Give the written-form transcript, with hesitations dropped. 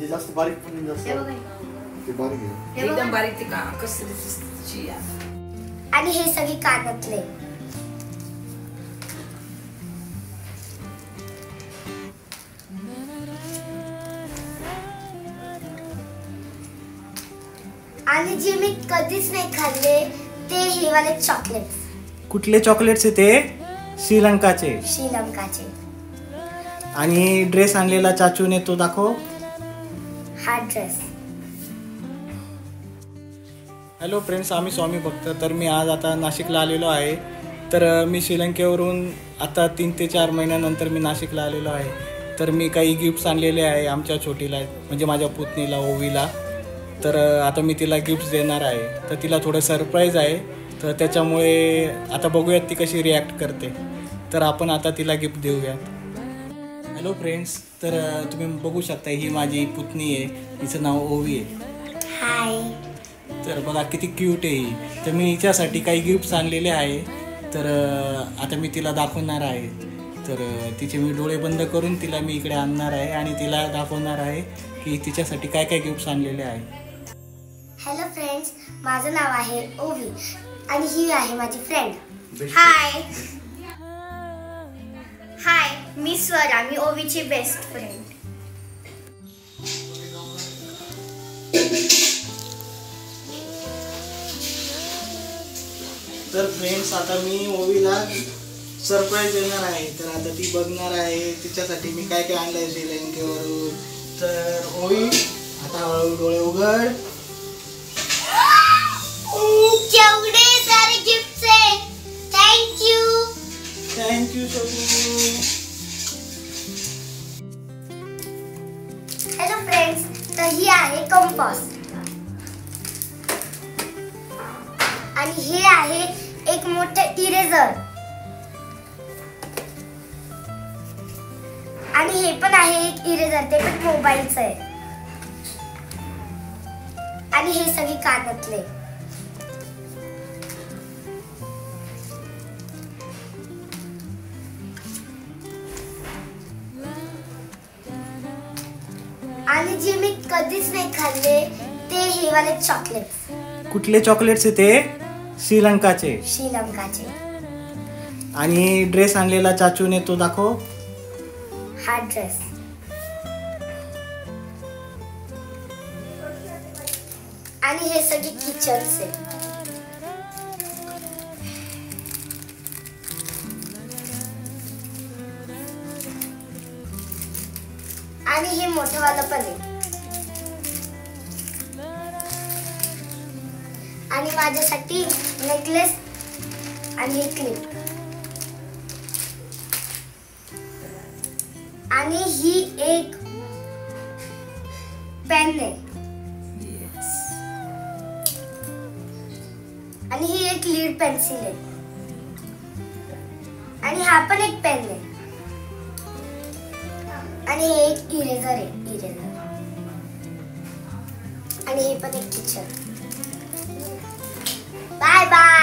म्हणजे जास्त बारीक पण जास्त हे बघा ते बारीक आहे एकदम बारीक ते का कसली आणि हे सगळे कानातले आणि जे मी कधीच नाही खाल्ले ते हे वाले चॉकलेट्स. कुठले चॉकलेट्स आहे ते? श्रीलंकाचे. श्रीलंकाचे. आणि ड्रेस आणलेला चाचूने तो दाखव. हा ड्रेस. हॅलो फ्रेंड्स, आम्ही स्वामी भक्त. तर मी आज आता नाशिकला आलेलो आहे. तर मी श्रीलंकेवरून आता 3 ते 4 महिन्यानंतर मी नाशिकला आलेलो आहे. तर मी काही गिफ्ट्स आणलेले आहे आमच्या छोटीला, म्हणजे माझ्या पुतणीला ओवीला. तर आता मी तिला गिफ्ट्स देणार आहे. तर तिला थोडं सरप्राईज आहे. तर त्याच्यामुळे आता बघूयात ती कशी रिॲक्ट करते. तर आपण आता तिला गिफ्ट देऊयात. हॅलो फ्रेंड्स, तर तुम्ही बघू शकता ही माझी पुतणी आहे. तिचं नाव ओवी आहे. हाय. तर बघा किती क्यूट आहे ही. तर मी हिच्यासाठी काही गिफ्ट्स आणलेले आहे. तर आता मी तिला दाखवणार आहे. तर तिचे मी डोळे बंद करून तिला मी इकडे आणणार आहे आणि तिला दाखवणार आहे की तिच्यासाठी काय काय गिफ्ट्स आणलेले आहे. हॅलो फ्रेंड्स, माझं नाव आहे ओवी आणि ही आहे माझी फ्रेंड. हाय. हाय, मी स्वरा. मी ओवीची बेस्ट फ्रेंड. तर फ्रेंड्स, आता मी ओवीला सरप्राईज देणार आहे. तर आता ती बघणार आहे तिच्यासाठी मी काय काय आणलं आहे श्रीलंकेवरून. तर ओवी, आता हळूहळू डोळे उघड. केवढे सारे गिफ्ट्स आहे. Thank you. Thank you Sonu. Hello friends, तर ही आहे कंपास आणि हे आहे एक मोठं इरेझर आणि हे पण आहे एक इरेझर, ते पण मोबाईलचं आहे. आणि हे सगळे कानातले. आणि जे मी कधीच नाही खाल्ले ते हे वाले चॉकलेट्स. कुठले चॉकलेट्स आहे ते? श्रीलंकाचे. श्रीलंकाचे. आणि ड्रेस आणलेला चाचूने तो दाखव. हा ड्रेस. आणि हे सगळे किचन्स आहे. आणि हे मोठं वालं पण आहे. आणि माझ्यासाठी नेकलेस आणि हे क्लिप. आणि ही एक पेन आहे. आणि ही एक लीड पेन्सिल आहे. आणि हा पण एक पेन आहे. आणि हे एक इरेझर आहे. इरेझर. आणि हे पण एक किचन. Bye bye.